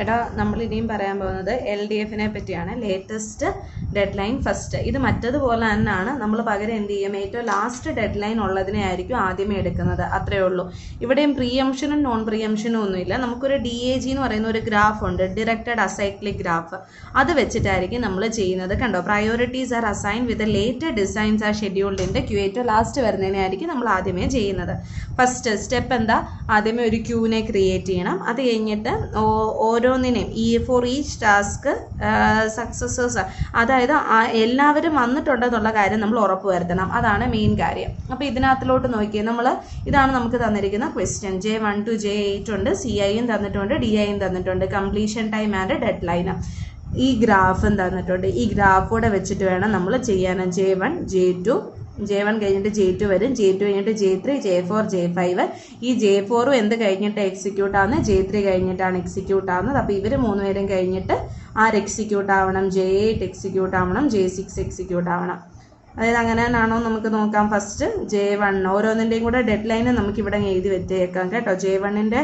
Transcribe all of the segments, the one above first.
എടാ നമ്മൾ ഇനിയും പറയാൻ പോകുന്നത് LDFനെ പറ്റിയാണ്, ലേറ്റസ്റ്റ് ഡെഡ് ലൈൻ ഫസ്റ്റ്. ഇത് മറ്റതുപോലെ തന്നെയാണ്, നമ്മൾ പകരം എന്ത് ചെയ്യും, ഏറ്റവും ലാസ്റ്റ് ഡെഡ് ലൈൻ ഉള്ളതിനെ ആയിരിക്കും ആദ്യമേ എടുക്കുന്നത്, അത്രയേ ഉള്ളൂ. ഇവിടെയും പ്രീഎംഷനും നോൺ പ്രീഎംഷനും ഒന്നുമില്ല. നമുക്കൊരു DAG എന്ന് പറയുന്ന ഒരു ഗ്രാഫ് ഉണ്ട്, ഡിറക്റ്റഡ് അസൈക്ലിക് ഗ്രാഫ്. അത് വെച്ചിട്ടായിരിക്കും നമ്മൾ ചെയ്യുന്നത്. കണ്ടോ, priorities are assign with later designs are scheduled in the queue. ഏറ്റവും ലാസ്റ്റ് വരുന്നതിനെ ആയിരിക്കും നമ്മൾ ആദ്യമേ ചെയ്യുന്നത്. ഫസ്റ്റ് സ്റ്റെപ്പ് എന്താ, ആദ്യമേ ഒരു ക്യൂനെ ക്രിയേറ്റ് ചെയ്യണം. അത് കഴിഞ്ഞിട്ട് ഓരോന്നിനെയും ഫോർ ഈച്ച് ടാസ്ക് സക്സസേഴ്സ്, അതായത് എല്ലാവരും വന്നിട്ടുണ്ടെന്നുള്ള കാര്യം നമ്മൾ ഉറപ്പ് വരുത്തണം. അതാണ് മെയിൻ കാര്യം. അപ്പോൾ ഇതിനകത്തിലോട്ട് നോക്കിയാൽ ഇതാണ് നമുക്ക് തന്നിരിക്കുന്ന ക്വസ്റ്റ്യൻ. J1 to J8 ഉണ്ട്, CIയും തന്നിട്ടുണ്ട്, DIയും തന്നിട്ടുണ്ട്, completion time and dead line. ഈ ഗ്രാഫും തന്നിട്ടുണ്ട്. ഈ ഗ്രാഫോടെ വെച്ചിട്ട് വേണം നമ്മൾ ചെയ്യാൻ. J1 J2, J1 കഴിഞ്ഞിട്ട് J2 വരും, J2 കഴിഞ്ഞിട്ട് J3 J4 J5. ഈ J4 എന്ത് കഴിഞ്ഞിട്ട് എക്സിക്യൂട്ട് ആവുന്നത്, J3 കഴിഞ്ഞിട്ടാണ് എക്സിക്യൂട്ട് ആവുന്നത്. അപ്പോൾ ഇവർ മൂന്നുപേരും കഴിഞ്ഞിട്ട് ആര് എക്സിക്യൂട്ട് ആവണം, J8 എക്സിക്യൂട്ട് ആവണം, J6 എക്സിക്യൂട്ട് ആവണം. അതായത് അങ്ങനെ തന്നെയാണോ നമുക്ക് നോക്കാം. ഫസ്റ്റ് J1 ഓരോന്നിൻ്റെയും കൂടെ ഡെഡ് ലൈൻ നമുക്ക് ഇവിടെ എഴുതി വെച്ചേക്കാം കേട്ടോ. J1ൻ്റെ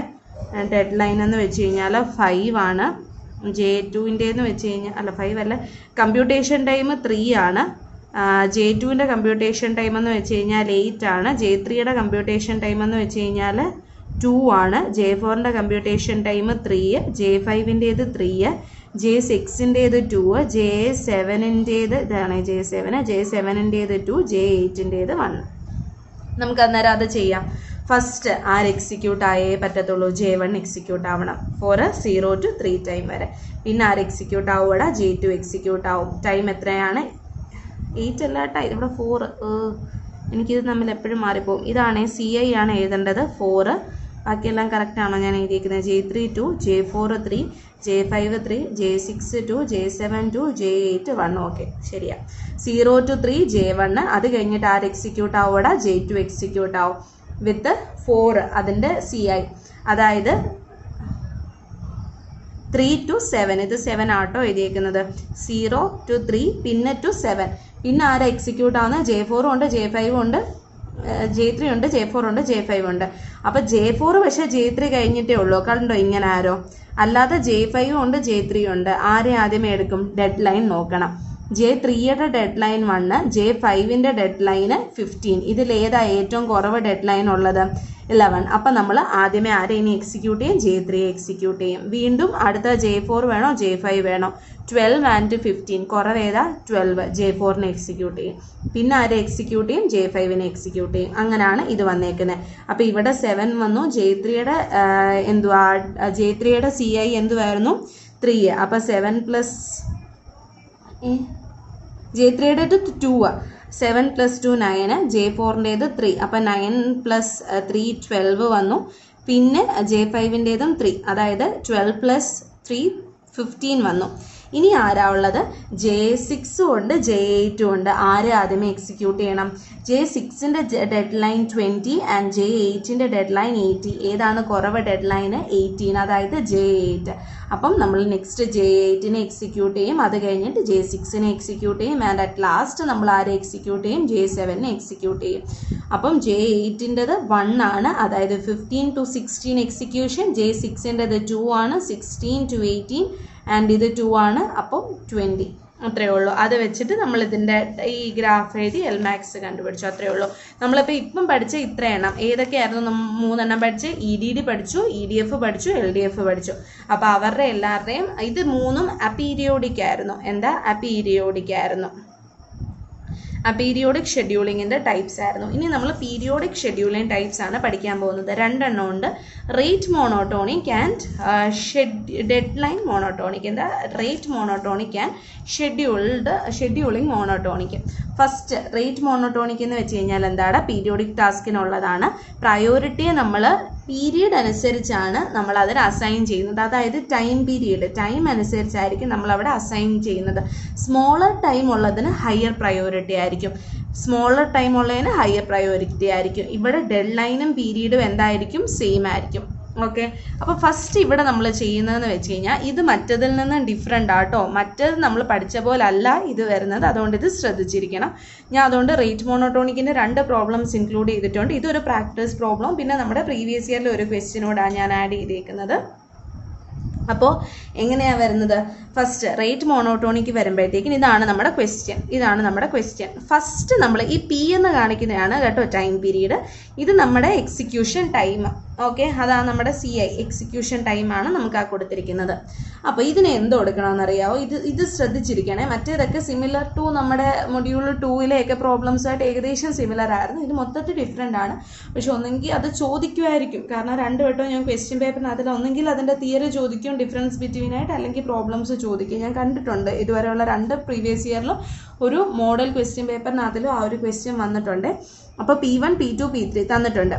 ഡെഡ് ലൈൻ എന്ന് വെച്ച് കഴിഞ്ഞാൽ 5 ആണ്. J2ൻ്റെന്ന് വെച്ച് കഴിഞ്ഞാൽ 5 അല്ല, കമ്പ്യൂട്ടേഷൻ ടൈം 3 ആണ്. J2ൻ്റെ കമ്പ്യൂട്ടേഷൻ ടൈം എന്ന് വെച്ച് കഴിഞ്ഞാൽ 8 ആണ്. J3യുടെ കമ്പ്യൂട്ടേഷൻ ടൈം എന്ന് വെച്ച് കഴിഞ്ഞാൽ 2 ആണ്. J4ൻ്റെ കമ്പ്യൂട്ടേഷൻ ടൈം 3, J5ൻ്റേത് 3, J6ൻ്റേത് 2, J7ൻ്റേത് ഇതാണ് J7ൻ്റേത് 2, J8ൻ്റേത് 1. നമുക്ക് അന്നേരം അത് ചെയ്യാം. ഫസ്റ്റ് ആര് എക്സിക്യൂട്ട് ആയേ പറ്റത്തുള്ളൂ, J1 എക്സിക്യൂട്ട് ആവണം ഫോർ 0 to 3 ടൈം വരെ. പിന്നെ ആര് എക്സിക്യൂട്ട് ആവുക, J2 എക്സിക്യൂട്ട് ആവും. ടൈം എത്രയാണ്, 8 അല്ല കേട്ടോ, ഇവിടെ 4. എനിക്കിത് തമ്മിൽ എപ്പോഴും മാറിപ്പോവും. ഇതാണ് CI ആണ് എഴുതേണ്ടത്, 4. ബാക്കിയെല്ലാം കറക്റ്റ് ആണോ ഞാൻ എഴുതിയിരിക്കുന്നത്. J3 2, J4 3, J5 3, J6 2, J7 2, J8 1. Okay, ശരിയാ. 0 to 3 J1. അത് കഴിഞ്ഞിട്ട് ആര് എക്സിക്യൂട്ട് ആവുക, J2 എക്സിക്യൂട്ട് ആവും വിത്ത് 4 അതിൻ്റെ CI. അതായത് 3 to 7, ഇത് 7 ആട്ടോ എഴുതിയേക്കുന്നത്. 0 to 3 പിന്നെ to 7. പിന്നെ ആരാ എക്സിക്യൂട്ട് ആവുന്നത്, J4 ഉണ്ട്, J5 ഉണ്ട്, J3 ഉണ്ട്, J4 ഉണ്ട്, J5 ഉണ്ട്. അപ്പോൾ J4 പക്ഷേ J3 കഴിഞ്ഞിട്ടേ ഉള്ളൂ. കണ്ടോ ഇങ്ങനെ ആരോ. അല്ലാതെ J5 ഉണ്ട്, J3 ഉണ്ട്. ആരെ ആദ്യമേ എടുക്കും, ഡെഡ് ലൈൻ നോക്കണം. J3യുടെ ഡെഡ് ലൈൻ 1, J5ൻ്റെ ഡെഡ് ലൈന് 15. ഇതിലേതാ ഏറ്റവും കുറവ് ഡെഡ് ലൈൻ ഉള്ളത്, 11. അപ്പം നമ്മൾ ആദ്യമേ ആരെ ഇനി എക്സിക്യൂട്ട് ചെയ്യും, J3 എക്സിക്യൂട്ട് ചെയ്യും. വീണ്ടും അടുത്ത J4 വേണോ J5 വേണോ, 12 and 15. കുറവ് ഏതാ, 12. J4നെ എക്സിക്യൂട്ട് ചെയ്യും. പിന്നെ ആരെ എക്സിക്യൂട്ട് ചെയ്യും, J5നെ എക്സിക്യൂട്ട് ചെയ്യും. അങ്ങനെയാണ് ഇത് വന്നേക്കുന്നത്. അപ്പോൾ ഇവിടെ 7 വന്നു. J3യുടെ CI എന്തുവായിരുന്നു, 3. അപ്പോൾ 7 പ്ലസ് J3യുടെ 2, 7 + 2 9, J4ൻ്റേത് 3. അപ്പം 9 + 3 12 വന്നു. പിന്നെ J5ൻ്റേതും 3, അതായത് 12 + 3 15 വന്നു. ഇനി ആരാ ഉള്ളത്, J6 ഉണ്ട്, J8 ഉണ്ട്. ആരെ ആദ്യമേ എക്സിക്യൂട്ട് ചെയ്യണം, J6ൻ്റെ ഡെഡ് ലൈൻ 20 ആൻഡ് J8ൻ്റെ ഡെഡ് ലൈൻ 80. ഏതാണ് കുറവ് ഡെഡ് ലൈന്, 18, അതായത് J8. അപ്പം നമ്മൾ നെക്സ്റ്റ് J8നെ എക്സിക്യൂട്ട് ചെയ്യും. അത് കഴിഞ്ഞിട്ട് J6നെ എക്സിക്യൂട്ട് ചെയ്യും. ആൻഡ് അറ്റ് ലാസ്റ്റ് നമ്മൾ ആരെ എക്സിക്യൂട്ട് ചെയ്യും, J7നെ എക്സിക്യൂട്ട് ചെയ്യും. അപ്പം J8ൻ്റെത് 1 ആണ്, അതായത് 15 to 16 എക്സിക്യൂഷൻ. J6ൻ്റെത് 2 ആണ്, 16 to 18, ആൻഡ് ഇത് 2 ആണ്, അപ്പം 20. അത്രയേ ഉള്ളൂ. അത് വെച്ചിട്ട് നമ്മൾ ഇതിൻ്റെ ഈ ഗ്രാഫ് എഴുതി LMAX കണ്ടുപിടിച്ചു. അത്രയേ ഉള്ളൂ. നമ്മളിപ്പോൾ ഇപ്പം പഠിച്ച ഇത്ര എണ്ണം ഏതൊക്കെയായിരുന്നു, 3 എണ്ണം പഠിച്ച്, EDD പഠിച്ചു, EDF പഠിച്ചു, LDF പഠിച്ചു. അപ്പോൾ അവരുടെ എല്ലാവരുടെയും ഇത് 3ഉം അപീരിയോഡിക് ആയിരുന്നു. എന്താ, അപീരിയോഡിക് ആയിരുന്നു. പീരിയോഡിക് ഷെഡ്യൂളിങ്ങിൻ്റെ ടൈപ്സ് ആയിരുന്നു. ഇനി നമ്മൾ പീരിയോഡിക് ഷെഡ്യൂളിംഗ് ടൈപ്സ് ആണ് പഠിക്കാൻ പോകുന്നത്. 2 എണ്ണം ഉണ്ട്, rate monotonic and deadline monotonic. എന്താ, rate monotonic and scheduling monotonic. First rate monotonic എന്ന് വെച്ച് കഴിഞ്ഞാൽ എന്താണ്, പീരിയോഡിക് ടാസ്കിനുള്ളതാണ്. പ്രയോറിറ്റിയെ നമ്മൾ പീരീഡ് അനുസരിച്ചാണ് നമ്മൾ അതിന് അസൈൻ ചെയ്യുന്നത്. അതായത് ടൈം അനുസരിച്ചായിരിക്കും നമ്മൾ അവിടെ അസൈൻ ചെയ്യുന്നത്. സ്മോളർ ടൈം ഉള്ളതിന് ഹയർ പ്രയോറിറ്റി ആയിരിക്കും, സ്മോളർ ടൈം ഉള്ളതിന് ഹയർ പ്രയോറിറ്റി ആയിരിക്കും. ഇവിടെ ഡെഡ് ലൈനും പീരീഡും എന്തായിരിക്കും, സെയിം ആയിരിക്കും. ഓക്കെ, അപ്പോൾ ഫസ്റ്റ് ഇവിടെ നമ്മൾ ചെയ്യുന്നതെന്ന് വെച്ച് കഴിഞ്ഞാൽ ഇത് മറ്റതിൽ നിന്ന് ഡിഫറെൻ്റ് ആട്ടോ. മറ്റത് നമ്മൾ പഠിച്ച പോലെ അല്ല ഇത് വരുന്നത്, അതുകൊണ്ട് ഇത് ശ്രദ്ധിച്ചിരിക്കണം. ഞാൻ അതുകൊണ്ട് റേറ്റ് മോണോട്ടോണിക്കിൻ്റെ 2 പ്രോബ്ലംസ് ഇൻക്ലൂഡ് ചെയ്തിട്ടുണ്ട്. ഇതൊരു പ്രാക്ടീസ് പ്രോബ്ലം, പിന്നെ നമ്മുടെ പ്രീവിയസ് ഇയറിലെ ഒരു ക്വസ്റ്റ്യനോടാണ് ഞാൻ ആഡ് ചെയ്തേക്കുന്നത്. അപ്പോൾ എങ്ങനെയാണ് വരുന്നത്? ഫസ്റ്റ് റേറ്റ് മോണോട്ടോണിക്ക് വരുമ്പോഴത്തേക്കും ഇതാണ് നമ്മുടെ ക്വസ്റ്റ്യൻ. ഫസ്റ്റ് നമ്മൾ ഈ പി എന്ന് കാണിക്കുന്നതാണ് കേട്ടോ ടൈം പീരീഡ്. ഇത് നമ്മുടെ എക്സിക്യൂഷൻ ടൈം. ഓക്കെ, അതാണ് നമ്മുടെ CI എക്സിക്യൂഷൻ ടൈമാണ് നമുക്ക് ആ കൊടുത്തിരിക്കുന്നത്. അപ്പോൾ ഇതിന് എന്ത് കൊടുക്കണമെന്നറിയാമോ? ഇത് ശ്രദ്ധിച്ചിരിക്കണേ. മറ്റേതൊക്കെ സിമിലർ ടു നമ്മുടെ മൊഡ്യൂൾ 2-ലെയൊക്കെ പ്രോബ്ലംസായിട്ട് ഏകദേശം സിമിലർ ആയിരുന്നു. ഇത് മൊത്തത്തിൽ ഡിഫറെൻ്റ് ആണ്. പക്ഷെ ഒന്നെങ്കിൽ അത് ചോദിക്കുമായിരിക്കും, കാരണം 2 വട്ടവും ഞാൻ ക്വസ്റ്റ്യൻ പേപ്പറിനകത്തിൽ ഒന്നെങ്കിൽ അതിൻ്റെ തിയറി ചോദിക്കും ഡിഫറൻസ് ബിറ്റ്വീൻ ആയിട്ട്, അല്ലെങ്കിൽ പ്രോബ്ലംസ് ചോദിക്കും. ഞാൻ കണ്ടിട്ടുണ്ട് ഇതുവരെയുള്ള 2 പ്രീവിയസ് ഇയറിലും ഒരു മോഡൽ ക്വസ്റ്റ്യൻ പേപ്പറിനകത്തിലും ആ ഒരു ക്വസ്റ്റ്യൻ വന്നിട്ടുണ്ട്. അപ്പോൾ P1, P2, P3 തന്നിട്ടുണ്ട്.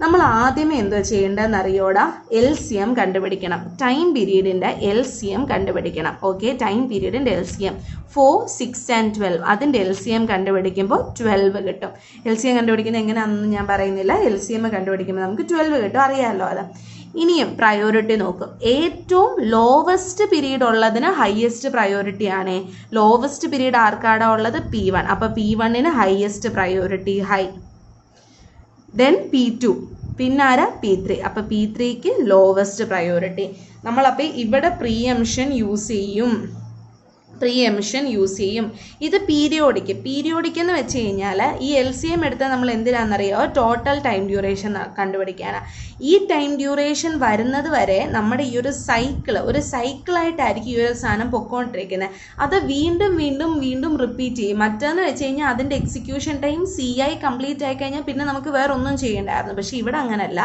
നമ്മൾ ആദ്യമേ എന്തോ ചെയ്യേണ്ടതെന്ന് അറിയോടാ? LCM കണ്ടുപിടിക്കണം. ടൈം പീരീഡിൻ്റെ LCM കണ്ടുപിടിക്കണം. ഓക്കെ, ടൈം പീരീഡിൻ്റെ LCM 4, 6 and 12. അതിൻ്റെ LCM കണ്ടുപിടിക്കുമ്പോൾ 12 കിട്ടും. LCM കണ്ടുപിടിക്കുന്നത് എങ്ങനെയാണെന്ന് ഞാൻ പറയുന്നില്ല. LCM കണ്ടുപിടിക്കുമ്പോൾ നമുക്ക് 12 കിട്ടും, അറിയാമല്ലോ അത്. ഇനിയും പ്രയോറിറ്റി നോക്കും. ഏറ്റവും ലോവസ്റ്റ് പീരീഡ് ഉള്ളതിന് ഹയസ്റ്റ് പ്രയോറിറ്റി ആണ്. ലോവസ്റ്റ് പീരീഡ് ആർക്കാടാ ഉള്ളത്? P1. അപ്പോൾ P1-ന് highest priority high. Then P2, പിന്നെ ആരാ? P3. അപ്പോൾ P3-ക്ക് ലോവസ്റ്റ് പ്രയോറിറ്റി. നമ്മളപ്പോൾ ഇവിടെ പ്രീഎംഷൻ യൂസ് ചെയ്യും. ഇത് പീരിയോഡിക് എന്ന് വെച്ച് കഴിഞ്ഞാൽ ഈ LCM എടുത്താൽ നമ്മൾ എന്തിനാണെന്നറിയോ? ടോട്ടൽ ടൈം ഡ്യൂറേഷൻ കണ്ടുപിടിക്കാനാണ്. ഈ ടൈം ഡ്യൂറേഷൻ വരുന്നത് വരെ നമ്മുടെ ഈ ഒരു സൈക്കിളായിട്ടായിരിക്കും ഈ ഒരു സാധനം പൊക്കോണ്ടിരിക്കുന്നത്. അത് വീണ്ടും റിപ്പീറ്റ് ചെയ്യും. മറ്റേന്ന് വെച്ച് കഴിഞ്ഞാൽ അതിൻ്റെ എക്സിക്യൂഷൻ ടൈം CI കംപ്ലീറ്റ് ആയി കഴിഞ്ഞാൽ പിന്നെ നമുക്ക് വേറെ ഒന്നും ചെയ്യേണ്ടായിരുന്നു. പക്ഷേ ഇവിടെ അങ്ങനല്ല.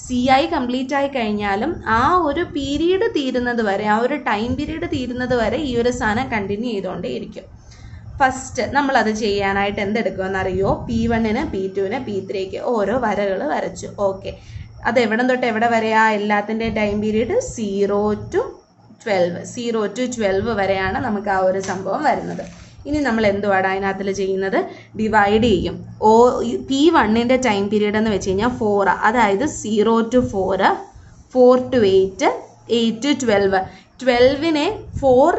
CI കംപ്ലീറ്റ് ആയി കഴിഞ്ഞാലും ആ ഒരു പീരീഡ് തീരുന്നത് വരെ, ആ ഒരു ടൈം പീരീഡ് തീരുന്നത് വരെ ഈ ഒരു സാധനം കണ്ടിന്യൂ ചെയ്തുകൊണ്ടേയിരിക്കും. ഫസ്റ്റ് നമ്മളത് ചെയ്യാനായിട്ട് എന്തെടുക്കുമെന്നറിയോ? P1-ന്, P2-ന്, P3-ക്ക് ഓരോ വരകൾ വരച്ചു. ഓക്കെ, അത് എവിടെ തൊട്ട് എവിടെ വരെയാ? എല്ലാത്തിൻ്റെ ടൈം പീരീഡ് 0 to 12 വരെയാണ് നമുക്ക് ആ ഒരു സംഭവം വരുന്നത്. ഇനി നമ്മൾ എന്തുവാണ് അതിനകത്തിൽ ചെയ്യുന്നത്? ഡിവൈഡ് ചെയ്യും. P1-ൻ്റെ ടൈം പീരീഡ് എന്ന് വെച്ച് കഴിഞ്ഞാൽ 4, അതായത് 0 to 4, 4 to 8, 8 to 12. 12-നെ 4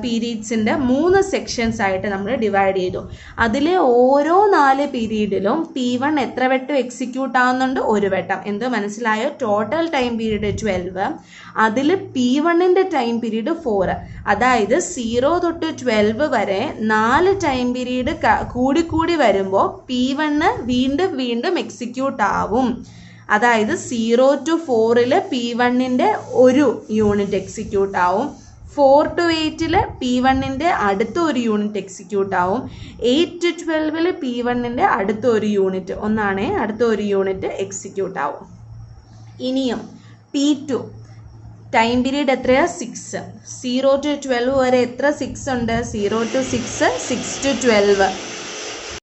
പീരീഡ്സിൻ്റെ 3 സെക്ഷൻസ് ആയിട്ട് നമ്മൾ ഡിവൈഡ് ചെയ്തു. അതിലെ ഓരോ 4 പീരീഡിലും P1 എത്ര വട്ടം എക്സിക്യൂട്ട് ആവുന്നുണ്ട്? 1 വട്ടം. എന്തോ മനസ്സിലായോ? ടോട്ടൽ ടൈം പീരീഡ് 12, അതിൽ P1-ൻ്റെ ടൈം പീരീഡ് 4. അതായത് 0 തൊട്ട് 12 വരെ 4 ടൈം പീരീഡ് കൂടി വരുമ്പോൾ P1 വീണ്ടും എക്സിക്യൂട്ട് ആവും. അതായത് 0 to 4-ൽ P1-ൻ്റെ 1 യൂണിറ്റ് എക്സിക്യൂട്ട് ആവും. 4 to 8-ൽ P1-ൻ്റെ അടുത്ത 1 യൂണിറ്റ് എക്സിക്യൂട്ട് ആവും. 8 to 12-ൽ P1-ൻ്റെ അടുത്ത 1 യൂണിറ്റ്, അടുത്ത 1 യൂണിറ്റ് എക്സിക്യൂട്ട് ആവും. ഇനിയും P2 ടൈം പീരീഡ് എത്രയാ? 6. 0 to 12 വരെ എത്ര 6 ഉണ്ട്? 0 to 6, 6 to 12.